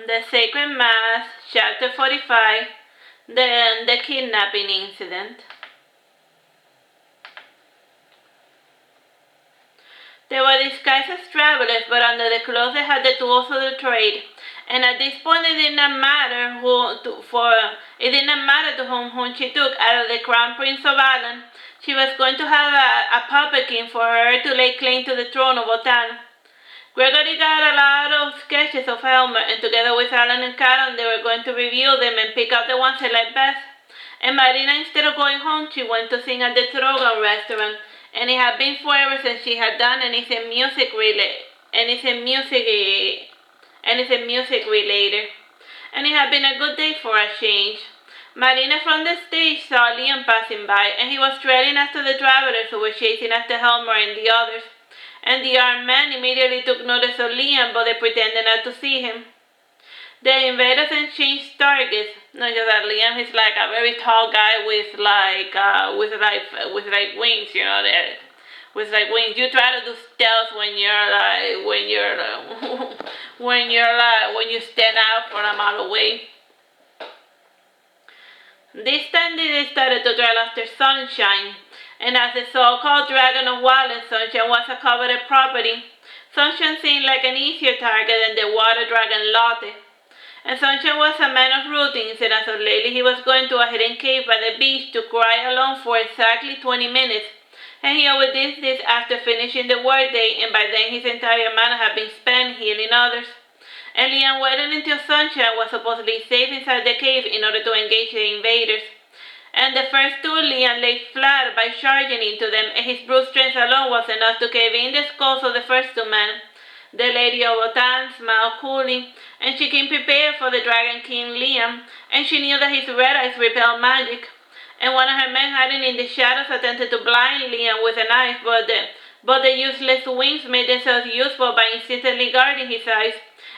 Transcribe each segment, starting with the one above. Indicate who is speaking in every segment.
Speaker 1: The Sacred Mass, Chapter 45, the Kidnapping Incident. They were disguised as travelers, but under the clothes they had the tools of the trade. And at this point, it did not matter to whom she took. Out of the Crown Prince of Allan, she was going to have a puppet king for her to lay claim to the throne of Wotan. Gregory got a lot of sketches of Helmer, and together with Allan and Caron, they were going to review them and pick out the ones they liked best. And Marina, instead of going home, she went to sing at the Dragon restaurant, and it had been forever since she had done anything music related. And it had been a good day for a change. Marina from the stage saw Liam passing by, and he was treading after the travelers who were chasing after Helmer and the others. And the armed men immediately took notice of Liam, but they pretended not to see him. The invaders then changed targets. Not just that Liam is like a very tall guy with wings, you know, with like wings. You try to do stealth when you stand out from a mile away. This time they started to trail after Sunshine. And as the so-called Dragon of Wallen, Sunshine was a coveted property. Sunshine seemed like an easier target than the water dragon Lotte. And Sunshine was a man of routines, and as of lately he was going to a hidden cave by the beach to cry alone for exactly 20 minutes. And he always did this after finishing the workday, and by then his entire mana had been spent healing others. And Liam waited until Sunshine was supposedly safe inside the cave in order to engage the invaders. And the first two, Liam lay flat by charging into them, and his brute strength alone was enough to cave in the skulls of the first two men. The Lady of Wotan smiled coolly, and she came prepared for the Dragon King Liam, and she knew that his red eyes repelled magic. And one of her men hiding in the shadows attempted to blind Liam with a knife, but the useless wings made themselves useful by instantly guarding his eyes.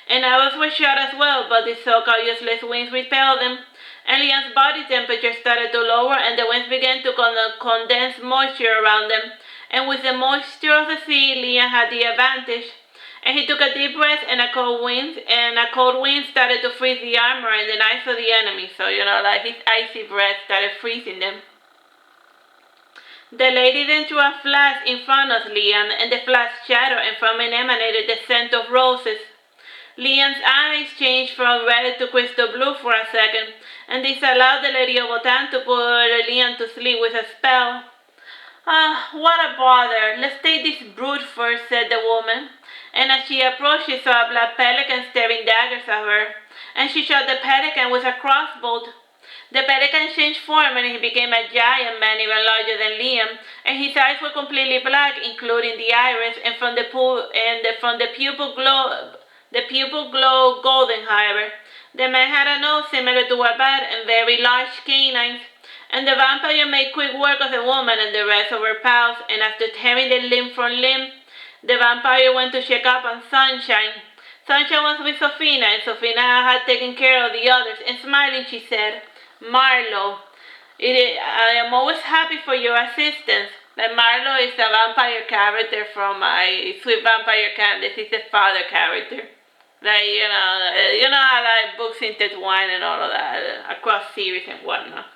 Speaker 1: And arrows were shot as well, but the so-called useless wings repelled them. And Liam's body temperature started to lower, and the winds began to condense moisture around them. And with the moisture of the sea, Liam had the advantage. And he took a deep breath, and a cold wind started to freeze the armor and the knives of the enemy. So, like his icy breath started freezing them. The lady then threw a flash in front of Liam, and the flash shattered, and from it emanated the scent of roses. Liam's eyes changed from red to crystal blue for a second, and this allowed the Lady of Wotan to put Liam to sleep with a spell. What a bother. Let's take this brute first, said the woman. And as she approached, she saw a black pelican staring daggers at her, and she shot the pelican with a crossbow. The pelican changed form, and he became a giant man even larger than Liam, and his eyes were completely black, including the iris, and from the pupil glowed golden, however. The man had a nose similar to a bat and very large canines, and the vampire made quick work of the woman and the rest of her pals, and after tearing them limb from limb, the vampire went to check up on Sunshine. Sunshine was with Sofina, and Sofina had taken care of the others, and smiling she said, "Marlowe, I am always happy for your assistance." And Marlowe is a vampire character from my Sweet Vampire Candace. He's the father character. Like, I like books intertwined and all of that, across series and whatnot.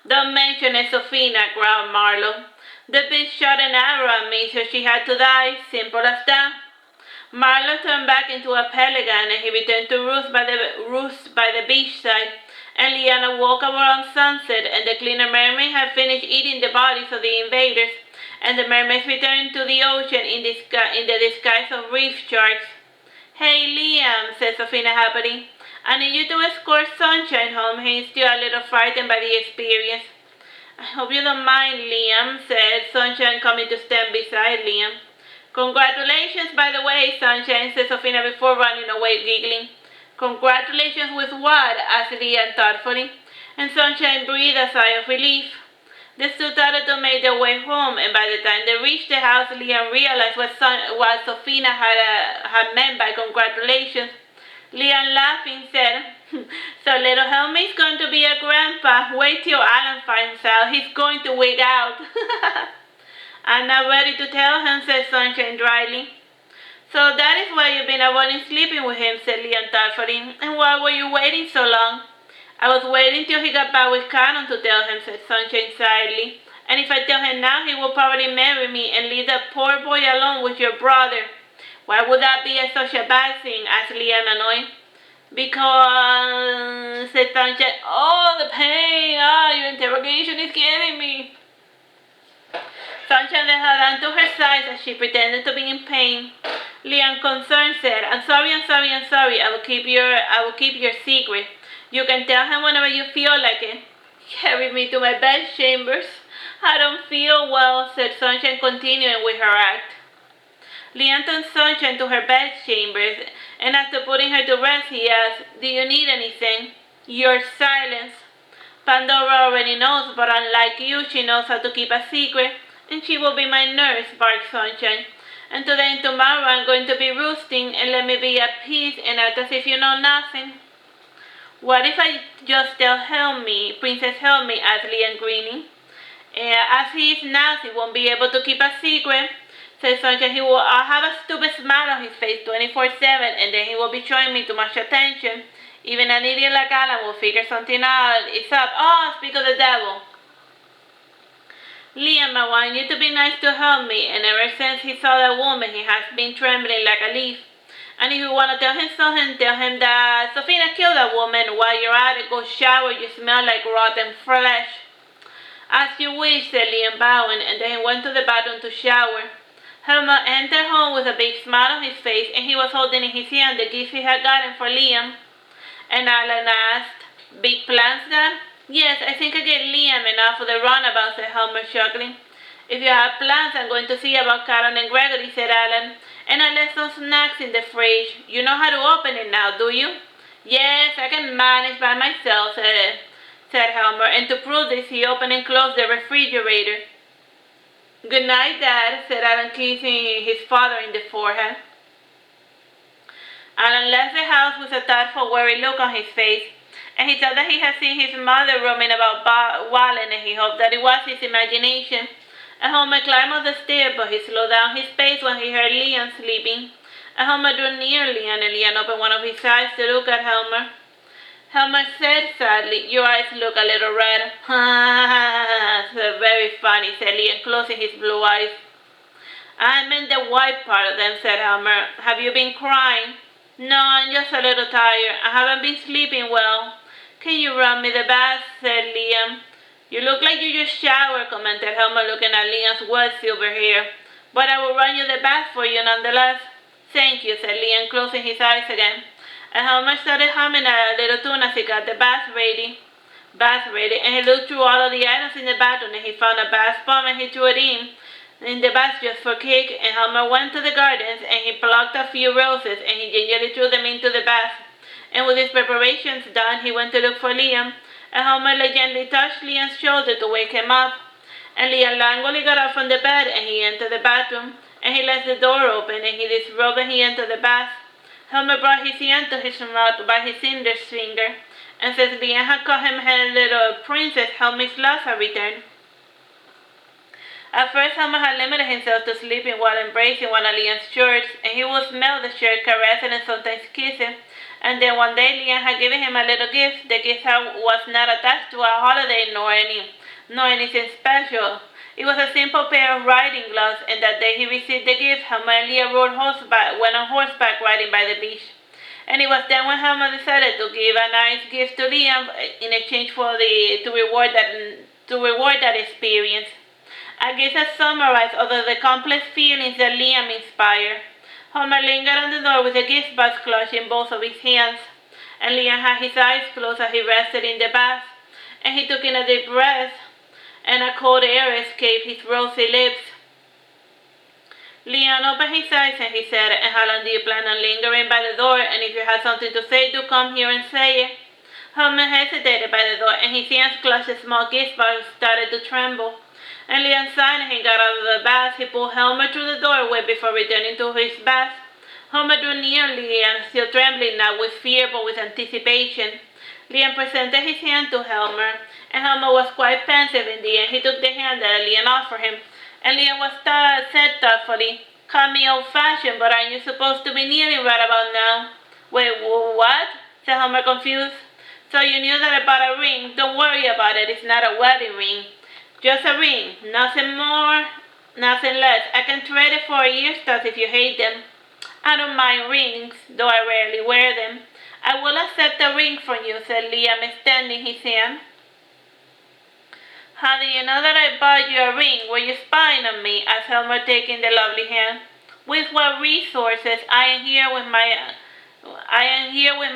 Speaker 1: "Don't mention it, Sofina," growled Marlowe. "The bitch shot an arrow at me, so she had to die. Simple as that." Marlowe turned back into a pelican, and he returned to roost by the beachside. And Liana woke up around sunset, and the cleaner mermaid had finished eating the bodies of the invaders, and the mermaids returned to the ocean in the disguise of reef sharks. "Hey, Liam," said Sofina happily. "I need you to escort Sunshine home. He's still a little frightened by the experience." "I hope you don't mind, Liam," said Sunshine, coming to stand beside Liam. "Congratulations, by the way, Sunshine," said Sofina before running away, giggling. "Congratulations with what?" asked Liam thoughtfully, and Sunshine breathed a sigh of relief. The two started to make their way home, and by the time they reached the house, Liam realized what Sofina had meant by congratulations. Liam, laughing, said, "So little Helmer is going to be a grandpa. Wait till Allan finds out. He's going to wig out." "I'm not ready to tell him," said Sunshine dryly. So that is why you've been avoiding sleeping with him, said Liam thoughtfully. And why were you waiting so long? I was waiting till he got back with Caron to tell him, said Sunshine sadly. And if I tell him now, he will probably marry me and leave that poor boy alone with your brother. Why would that be such a bad thing? Asked Liam, annoyed. Because, said Sunshine, oh, the pain, your interrogation is killing me. Sunshine let her down to her side as she pretended to be in pain. Liam, concerned, said, I'm sorry. I will keep your secret. You can tell him whenever you feel like it. Carry me to my bed chambers. I don't feel well, said Sunshine, continuing with her act. Liam took Sunshine to her bed chambers, and after putting her to rest, he asked, do you need anything? Your silence. Pandora already knows, but unlike you, she knows how to keep a secret, and she will be my nurse, barked Sunshine. And today and tomorrow I'm going to be roosting, and let me be at peace and act as if you know nothing. What if I just tell Princess Helmer, asked Liam, grinning. As he is now, he won't be able to keep a secret, said Sunshine. He will have a stupid smile on his face 24/7, and then he will be showing me too much attention. Even an idiot like Allan will figure something out. It's up. Oh, speak of the devil. Liam, I want you to be nice to Helmer, and ever since he saw that woman, he has been trembling like a leaf. And if you want to tell him something, tell him that Sophina killed that woman. While you're at it, go shower. You smell like rotten flesh. As you wish, said Liam, bowing, and then he went to the bathroom to shower. Helmer entered home with a big smile on his face, and he was holding in his hand the gift he had gotten for Liam. And Allan asked, big plans, Dad? Yes, I think I get Liam enough for the runabout, said Helmer, chuckling. If you have plans, I'm going to see about Caron and Gregory, said Allan. And I left some snacks in the fridge. You know how to open it now, do you? Yes, I can manage by myself, said Helmer, and to prove this, he opened and closed the refrigerator. Good night, Dad, said Allan, kissing his father in the forehead. Allan left the house with a thoughtful, worried look on his face, and he thought that he had seen his mother roaming about Wallen, and he hoped that it was his imagination. And Helmer climbed up the stairs, but he slowed down his pace when he heard Liam sleeping. And Helmer drew near Liam, and Liam opened one of his eyes to look at Helmer. Helmer said sadly, your eyes look a little red. Very funny, said Liam, closing his blue eyes. I meant the white part of them, said Helmer. Have you been crying? No, I'm just a little tired. I haven't been sleeping well. Can you run me the bath, said Liam. You look like you just showered, commented Helmer, looking at Liam's wet silver hair. But I will run you the bath for you nonetheless. Thank you, said Liam, closing his eyes again. And Helmer started humming a little tune as he got the bath ready, and he looked through all of the items in the bathroom, and he found a bath bomb, and he threw it in the bath just for kick. And Helmer went to the gardens, and he plucked a few roses, and he gingerly threw them into the bath. And with his preparations done, he went to look for Liam, and Helmer gently touched Liam's shoulder to wake him up. And Liam languidly got up from the bed, and he entered the bathroom, and he left the door open, and he disrobed, and he entered the bath. Helmer brought his hand to his mouth by his index finger, and since Liam had called him her little princess, Helmer's laughs had returned. At first, Helmer had limited himself to sleeping while embracing one of Liam's shirts, and he would smell the shirt, caress it, and sometimes kiss him. And then one day, Liam had given him a little gift. The gift was not attached to a holiday nor anything special. It was a simple pair of riding gloves, and that day he received the gift, Helmer and Liam went on horseback riding by the beach. And it was then when Helmer decided to give a nice gift to Liam in exchange for to reward that experience. A gift that summarized all of the complex feelings that Liam inspired. Helmer lingered on the door with the gift box clutched in both of his hands, and Liam had his eyes closed as he rested in the bath, and he took in a deep breath, and a cold air escaped his rosy lips. Liam opened his eyes and he said, and how long do you plan on lingering by the door? And if you have something to say, do come here and say it. Helmer hesitated by the door, and his hands clutched a small gift box started to tremble. And Liam sighed, and he got out of the bath. He pulled Helmer through the doorway before returning to his bath. Helmer drew near Liam, still trembling, not with fear but with anticipation. Liam presented his hand to Helmer, and Helmer was quite pensive in the end. He took the hand that Liam offered him, and Liam said thoughtfully, Call me old-fashioned, but aren't you supposed to be kneeling right about now? Wait, what? Said Helmer, confused. So you knew that I bought a ring. Don't worry about it. It's not a wedding ring. Just a ring. Nothing more, nothing less. I can trade it for a year's stuff if you hate them. I don't mind rings, though I rarely wear them. I will accept a ring from you, said Liam, extending his hand. How do you know that I bought you a ring? Were you spying on me? Asked Helmer, taking the lovely hand. With what resources? I am here with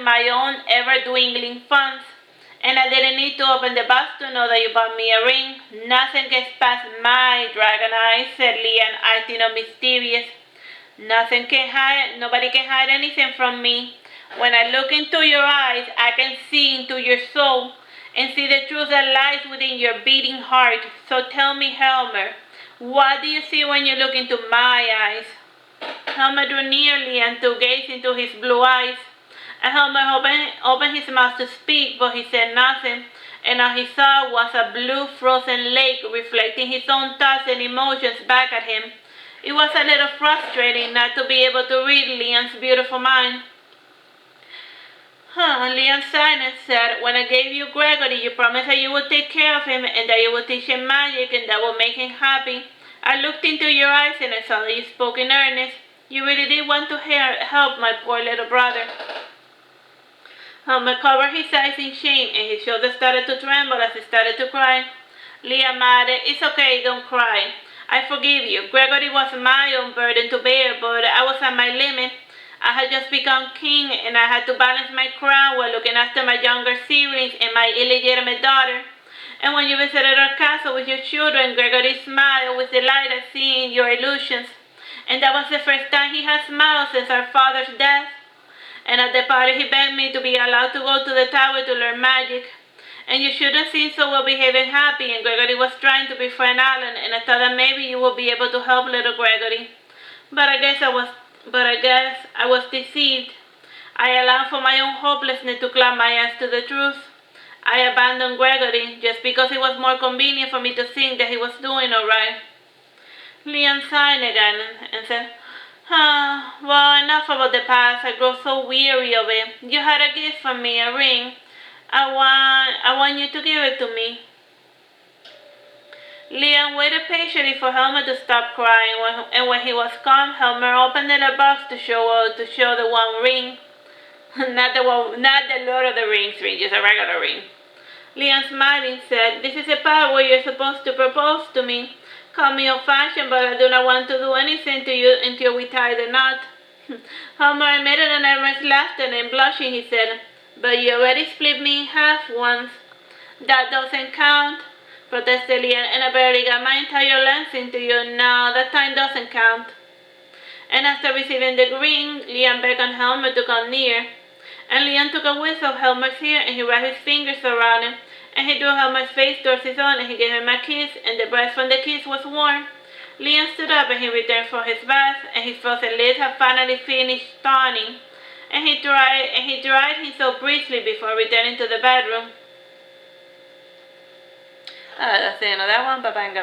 Speaker 1: my own ever-dwindling funds, and I didn't need to open the box to know that you bought me a ring. Nothing gets past my dragon eyes, said Liam, acting mysterious. Nobody can hide anything from me. When I look into your eyes, I can see into your soul and see the truth that lies within your beating heart. So tell me, Helmer, what do you see when you look into my eyes? Helmer drew nearly and to gaze into his blue eyes. And Helmer opened his mouth to speak, but he said nothing, and all he saw was a blue frozen lake reflecting his own thoughts and emotions back at him. It was a little frustrating not to be able to read Liam's beautiful mind. Liam sighed and said, when I gave you Gregory, you promised that you would take care of him and that you would teach him magic and that would make him happy. I looked into your eyes and I saw that you spoke in earnest. You really did want to help my poor little brother. Helmer covered his eyes in shame and his shoulders started to tremble as he started to cry. Liam added, it's okay, don't cry. I forgive you. Gregory was my own burden to bear, but I was at my limit. I had just become king, and I had to balance my crown while looking after my younger siblings and my illegitimate daughter. And when you visited our castle with your children, Gregory smiled with delight at seeing your illusions. And that was the first time he had smiled since our father's death. And at the party, he begged me to be allowed to go to the tower to learn magic. And you shouldn't seem so well-behaved and happy, and Gregory was trying to befriend Allan, and I thought that maybe you would be able to help little Gregory. But I guess I was deceived. I allowed for my own hopelessness to cloud my eyes to the truth. I abandoned Gregory just because it was more convenient for me to think that he was doing all right. Liam sighed again and said, well, enough about the past. I grow so weary of it. You had a gift for me, a ring. I want you to give it to me. Liam waited patiently for Helmer to stop crying, and when he was calm, Helmer opened the box to show the one ring. not the Lord of the Rings ring, just a regular ring. Liam smiling said, this is the part where you're supposed to propose to me. Call me old-fashioned, but I do not want to do anything to you until we tie the knot. Helmer emitted a nervous laughter, and blushing he said, but you already split me in half once. That doesn't count, protested Liam, and I barely got my entire length into you. No, that time doesn't count. And after receiving the ring, Liam beckoned Helmer to come near. And Liam took a whiff of Helmer's hair, and he wrapped his fingers around him, and he drew Helmer's face towards his own, and he gave him a kiss, and the breath from the kiss was warm. Liam stood up, and he returned for his bath, and his frozen lips had finally finished thawing. And he dried himself briefly before returning to the bedroom. That's the end of that one. Bye-bye.